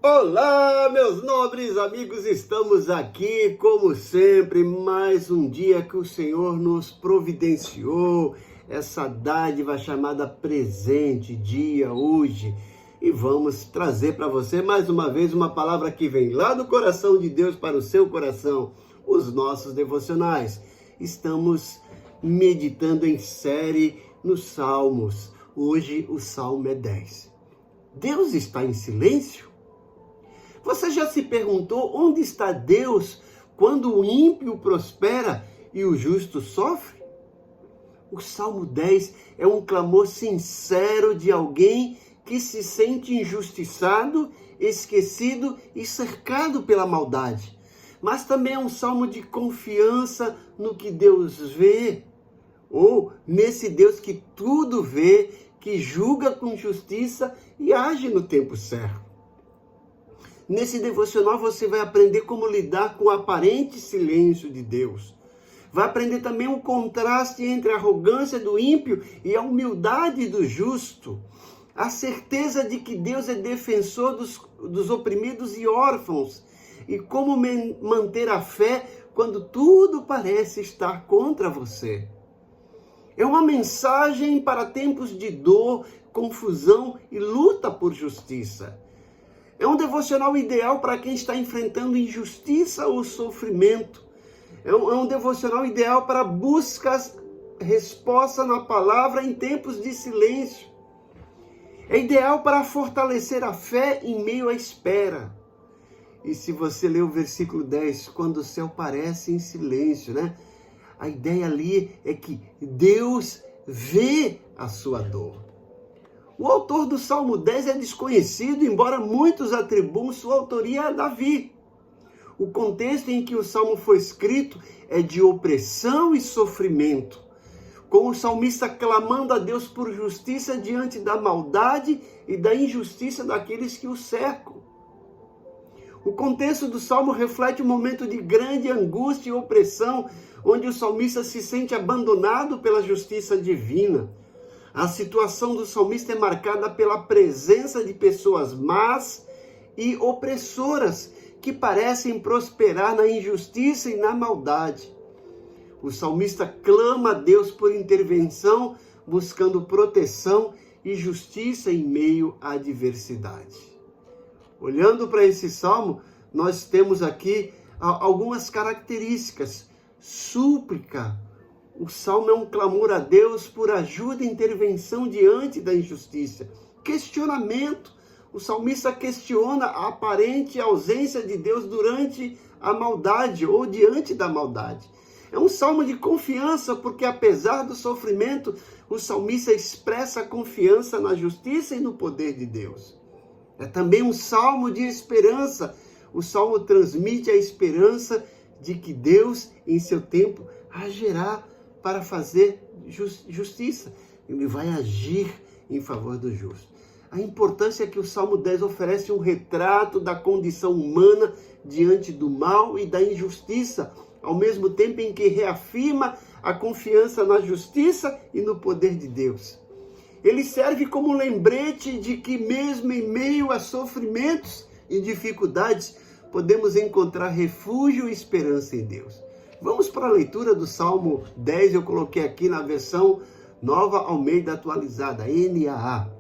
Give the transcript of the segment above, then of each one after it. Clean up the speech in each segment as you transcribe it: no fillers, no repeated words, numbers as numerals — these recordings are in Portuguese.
Olá, meus nobres amigos, estamos aqui, como sempre, mais um dia que o Senhor nos providenciou, essa dádiva chamada presente, dia, hoje, e vamos trazer para você mais uma vez uma palavra que vem lá do coração de Deus para o seu coração, os nossos devocionais. Estamos meditando em série nos Salmos, hoje o Salmo é 10. Deus está em silêncio? Você já se perguntou onde está Deus quando o ímpio prospera e o justo sofre? O Salmo 10 é um clamor sincero de alguém que se sente injustiçado, esquecido e cercado pela maldade. Mas também é um salmo de confiança no que Deus vê, ou nesse Deus que tudo vê, que julga com justiça e age no tempo certo. Nesse devocional você vai aprender como lidar com o aparente silêncio de Deus. Vai aprender também o contraste entre a arrogância do ímpio e a humildade do justo. A certeza de que Deus é defensor dos oprimidos e órfãos. E como manter a fé quando tudo parece estar contra você. É uma mensagem para tempos de dor, confusão e luta por justiça. É um devocional ideal para quem está enfrentando injustiça ou sofrimento. É um devocional ideal para buscas, resposta na palavra em tempos de silêncio. É ideal para fortalecer a fé em meio à espera. E se você ler o versículo 10, quando o céu parece em silêncio, né? A ideia ali é que Deus vê a sua dor. O autor do Salmo 10 é desconhecido, embora muitos atribuam sua autoria a Davi. O contexto em que o Salmo foi escrito é de opressão e sofrimento, com o salmista clamando a Deus por justiça diante da maldade e da injustiça daqueles que o cercam. O contexto do Salmo reflete um momento de grande angústia e opressão, onde o salmista se sente abandonado pela justiça divina. A situação do salmista é marcada pela presença de pessoas más e opressoras que parecem prosperar na injustiça e na maldade. O salmista clama a Deus por intervenção, buscando proteção e justiça em meio à adversidade. Olhando para esse salmo, nós temos aqui algumas características. Súplica. O salmo é um clamor a Deus por ajuda e intervenção diante da injustiça. Questionamento. O salmista questiona a aparente ausência de Deus durante a maldade ou diante da maldade. É um salmo de confiança, porque apesar do sofrimento, o salmista expressa a confiança na justiça e no poder de Deus. É também um salmo de esperança. O salmo transmite a esperança de que Deus, em seu tempo, agirá para fazer justiça. Ele vai agir em favor do justo. A importância é que o Salmo 10 oferece um retrato da condição humana diante do mal e da injustiça, ao mesmo tempo em que reafirma a confiança na justiça e no poder de Deus. Ele serve como um lembrete de que mesmo em meio a sofrimentos e dificuldades, podemos encontrar refúgio e esperança em Deus. Vamos para a leitura do Salmo 10, eu coloquei aqui na versão Nova Almeida Atualizada, NAA.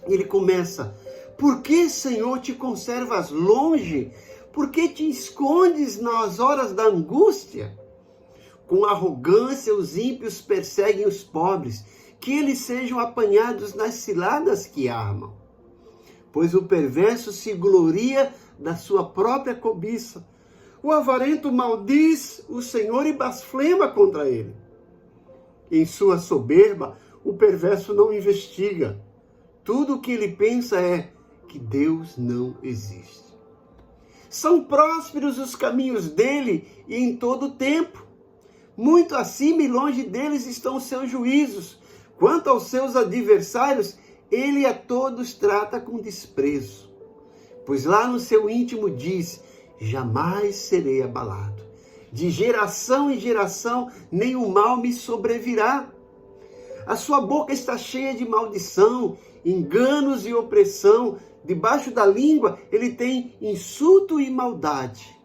Ele começa: por que, Senhor, te conservas longe? Por que te escondes nas horas da angústia? Com arrogância os ímpios perseguem os pobres, que eles sejam apanhados nas ciladas que armam. Pois o perverso se gloria da sua própria cobiça. O avarento maldiz o Senhor e blasfema contra ele. Em sua soberba, o perverso não investiga. Tudo o que ele pensa é que Deus não existe. São prósperos os caminhos dele e em todo o tempo. Muito acima e longe deles estão os seus juízos. Quanto aos seus adversários, ele a todos trata com desprezo. Pois lá no seu íntimo diz: jamais serei abalado. De geração em geração, nenhum mal me sobrevirá. A sua boca está cheia de maldição, enganos e opressão. Debaixo da língua ele tem insulto e maldade.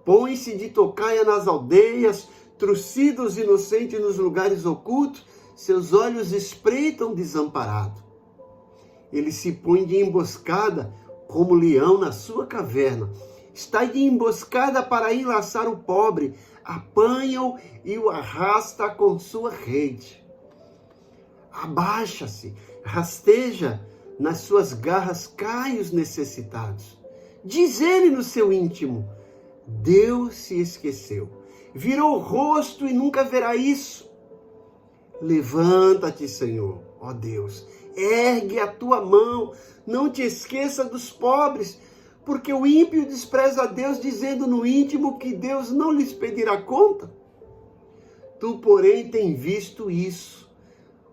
Põe-se de tocaia nas aldeias, trucida os inocentes nos lugares ocultos, seus olhos espreitam desamparado. Ele se põe de emboscada como leão na sua caverna. Está de emboscada para enlaçar o pobre, apanha-o e o arrasta com sua rede. Abaixa-se, rasteja, nas suas garras caem os necessitados. Diz ele no seu íntimo: Deus se esqueceu, virou o rosto e nunca verá isso. Levanta-te, Senhor, ó Deus, ergue a tua mão, não te esqueça dos pobres, porque o ímpio despreza a Deus, dizendo no íntimo que Deus não lhes pedirá conta. Tu, porém, tens visto isso,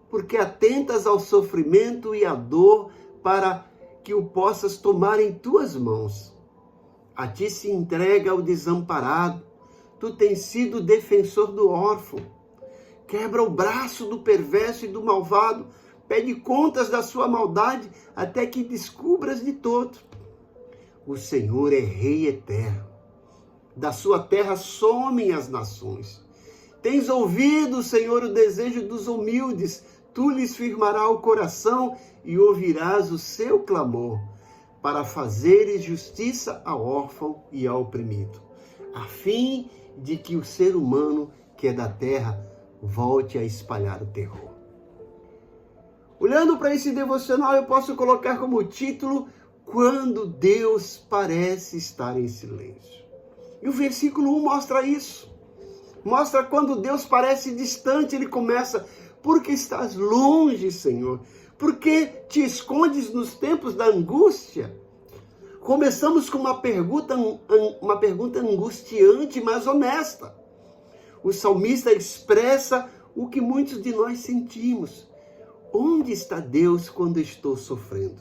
porque atentas ao sofrimento e à dor, para que o possas tomar em tuas mãos. A ti se entrega o desamparado, tu tens sido defensor do órfão. Quebra o braço do perverso e do malvado, pede contas da sua maldade, até que descubras de todo. O Senhor é Rei eterno, da sua terra somem as nações. Tens ouvido, Senhor, o desejo dos humildes, tu lhes firmarás o coração e ouvirás o seu clamor, para fazeres justiça ao órfão e ao oprimido, a fim de que o ser humano que é da terra volte a espalhar o terror. Olhando para esse devocional, eu posso colocar como título: Quando Deus parece estar em silêncio. E o versículo 1 mostra isso. Mostra quando Deus parece distante. Ele começa: porque estás longe, Senhor? Por que te escondes nos tempos da angústia? Começamos com uma pergunta angustiante, mas honesta. O salmista expressa o que muitos de nós sentimos. Onde está Deus quando estou sofrendo?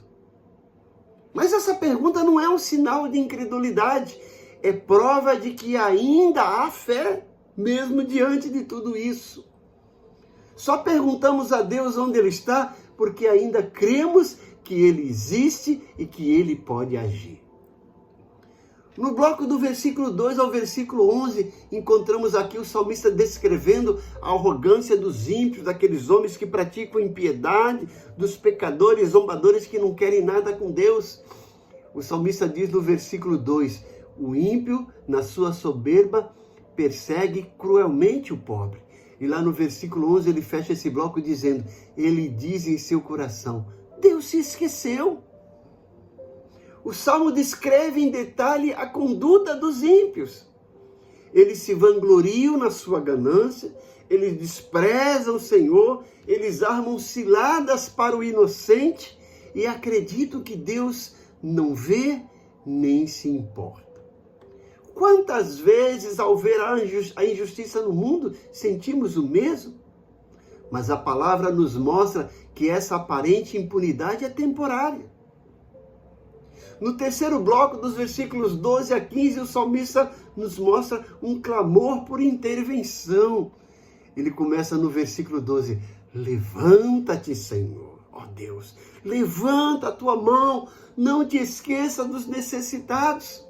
Mas essa pergunta não é um sinal de incredulidade, é prova de que ainda há fé, mesmo diante de tudo isso. Só perguntamos a Deus onde Ele está, porque ainda cremos que Ele existe e que Ele pode agir. No bloco do versículo 2 ao versículo 11, encontramos aqui o salmista descrevendo a arrogância dos ímpios, daqueles homens que praticam impiedade, dos pecadores, zombadores que não querem nada com Deus. O salmista diz no versículo 2, o ímpio, na sua soberba, persegue cruelmente o pobre. E lá no versículo 11 ele fecha esse bloco dizendo, ele diz em seu coração, Deus se esqueceu. O Salmo descreve em detalhe a conduta dos ímpios. Eles se vangloriam na sua ganância, eles desprezam o Senhor, eles armam ciladas para o inocente e acreditam que Deus não vê nem se importa. Quantas vezes, ao ver a injustiça no mundo, sentimos o mesmo? Mas a palavra nos mostra que essa aparente impunidade é temporária. No terceiro bloco, dos versículos 12 a 15, o salmista nos mostra um clamor por intervenção. Ele começa no versículo 12, levanta-te, Senhor, ó Deus, levanta a tua mão, não te esqueça dos necessitados.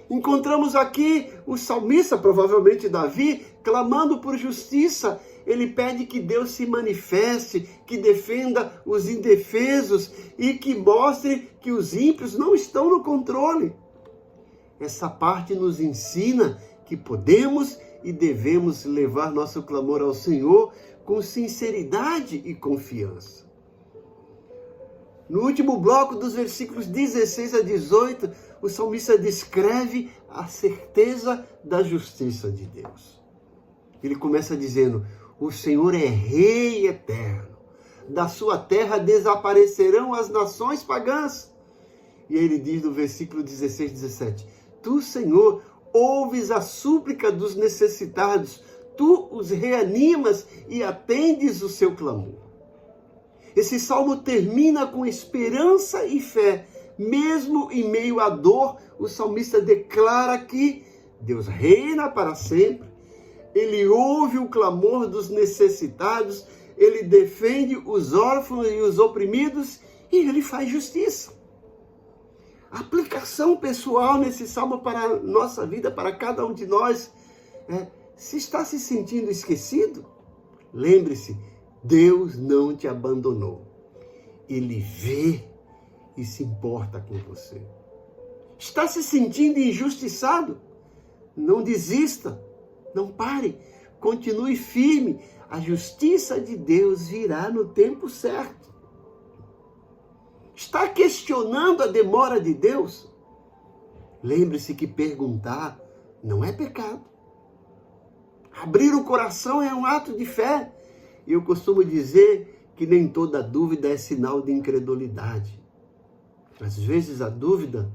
Encontramos aqui o salmista, provavelmente Davi, clamando por justiça. Ele pede que Deus se manifeste, que defenda os indefesos e que mostre que os ímpios não estão no controle. Essa parte nos ensina que podemos e devemos levar nosso clamor ao Senhor com sinceridade e confiança. No último bloco, dos versículos 16 a 18, o salmista descreve a certeza da justiça de Deus. Ele começa dizendo, o Senhor é Rei eterno, da sua terra desaparecerão as nações pagãs. E ele diz no versículo 16 e 17, tu, Senhor, ouves a súplica dos necessitados, tu os reanimas e atendes o seu clamor. Esse salmo termina com esperança e fé. Mesmo em meio à dor, o salmista declara que Deus reina para sempre. Ele ouve o clamor dos necessitados, ele defende os órfãos e os oprimidos e ele faz justiça. aplicação pessoal nesse salmo para a nossa vida, para cada um de nós. Se está se sentindo esquecido, lembre-se, Deus não te abandonou. Ele vê e se importa com você. Está se sentindo injustiçado? Não desista, não pare, continue firme. A justiça de Deus virá no tempo certo. Está questionando a demora de Deus? Lembre-se que perguntar não é pecado. Abrir o coração é um ato de fé. E eu costumo dizer que nem toda dúvida é sinal de incredulidade. Às vezes a dúvida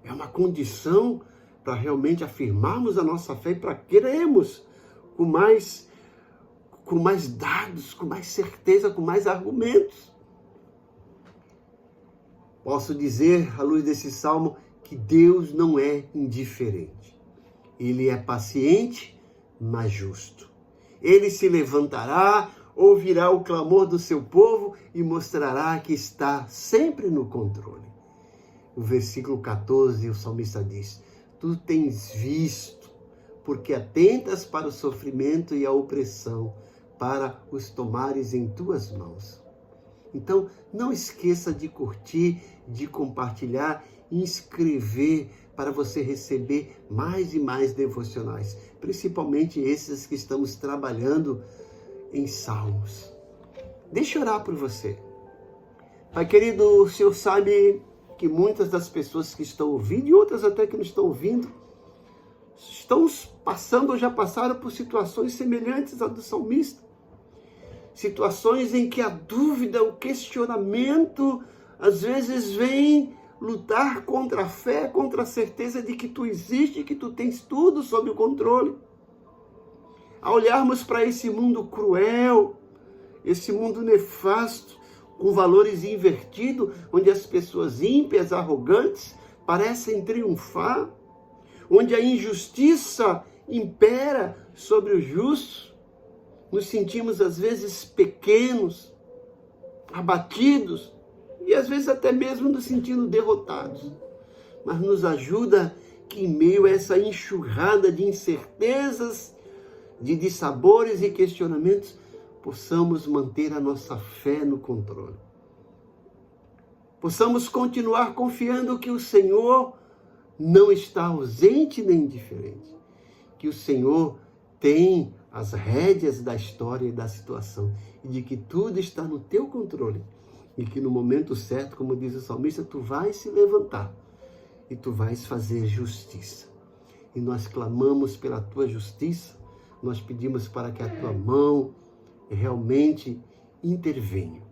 é uma condição para realmente afirmarmos a nossa fé e para crermos com mais dados, com mais certeza, com mais argumentos. Posso dizer, à luz desse salmo, que Deus não é indiferente. Ele é paciente, mas justo. Ele se levantará, ouvirá o clamor do seu povo e mostrará que está sempre no controle. O versículo 14, o salmista diz: tu tens visto, porque atentas para o sofrimento e a opressão, para os tomares em tuas mãos. Então, não esqueça de curtir, de compartilhar e inscrever para você receber mais e mais devocionais, principalmente esses que estamos trabalhando em salmos. Deixa eu orar por você. Pai querido, o Senhor sabe que muitas das pessoas que estão ouvindo, e outras até que não estão ouvindo, estão passando ou já passaram por situações semelhantes à do salmista. Situações em que a dúvida, o questionamento, às vezes vem lutar contra a fé, contra a certeza de que tu existe, que tu tens tudo sob o controle. Ao olharmos para esse mundo cruel, esse mundo nefasto, com valores invertidos, onde as pessoas ímpias, arrogantes, parecem triunfar, onde a injustiça impera sobre os justos, nos sentimos às vezes pequenos, abatidos e às vezes até mesmo nos sentindo derrotados. Mas nos ajuda que em meio a essa enxurrada de incertezas, de dissabores e questionamentos, possamos manter a nossa fé no controle. Possamos continuar confiando que o Senhor não está ausente nem indiferente, que o Senhor tem as rédeas da história e da situação, e de que tudo está no teu controle, e que no momento certo, como diz o salmista, tu vais se levantar e tu vais fazer justiça. E nós clamamos pela tua justiça, nós pedimos para que a tua mão realmente intervenha.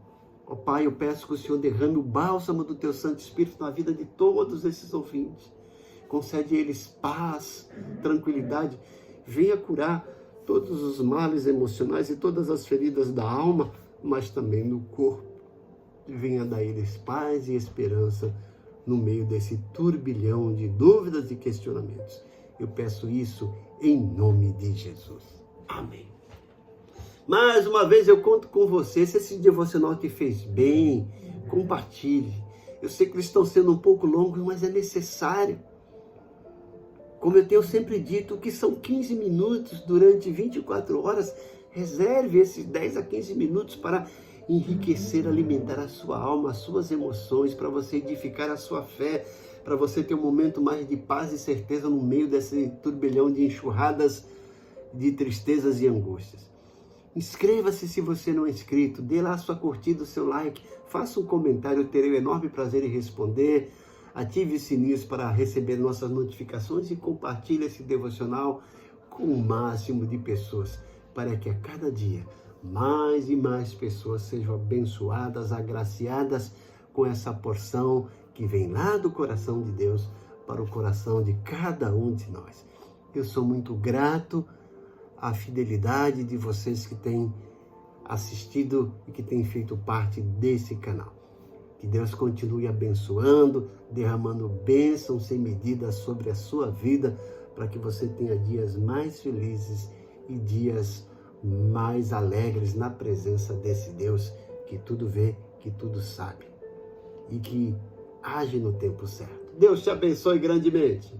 Ó Pai, eu peço que o Senhor derrame o bálsamo do teu Santo Espírito na vida de todos esses ouvintes. Concede a eles paz, tranquilidade, venha curar todos os males emocionais e todas as feridas da alma, mas também do corpo. Venha dar a eles paz e esperança no meio desse turbilhão de dúvidas e questionamentos. Eu peço isso em nome de Jesus. Amém. Mais uma vez eu conto com você. Se esse devocional te fez bem, compartilhe. Eu sei que eles estão sendo um pouco longos, mas é necessário. Como eu tenho sempre dito, que são 15 minutos durante 24 horas, reserve esses 10 a 15 minutos para enriquecer, alimentar a sua alma, as suas emoções, para você edificar a sua fé, para você ter um momento mais de paz e certeza no meio desse turbilhão de enxurradas de tristezas e angústias. Inscreva-se se você não é inscrito, dê lá a sua curtida, o seu like, faça um comentário, eu terei um enorme prazer em responder. Ative os sininhos para receber nossas notificações e compartilhe esse devocional com o máximo de pessoas, para que a cada dia mais e mais pessoas sejam abençoadas, agraciadas com essa porção que vem lá do coração de Deus para o coração de cada um de nós. Eu sou muito grato à fidelidade de vocês que têm assistido e que têm feito parte desse canal. Que Deus continue abençoando, derramando bênçãos sem medida sobre a sua vida, para que você tenha dias mais felizes e dias mais alegres na presença desse Deus que tudo vê, que tudo sabe. E que age no tempo certo. Deus te abençoe grandemente.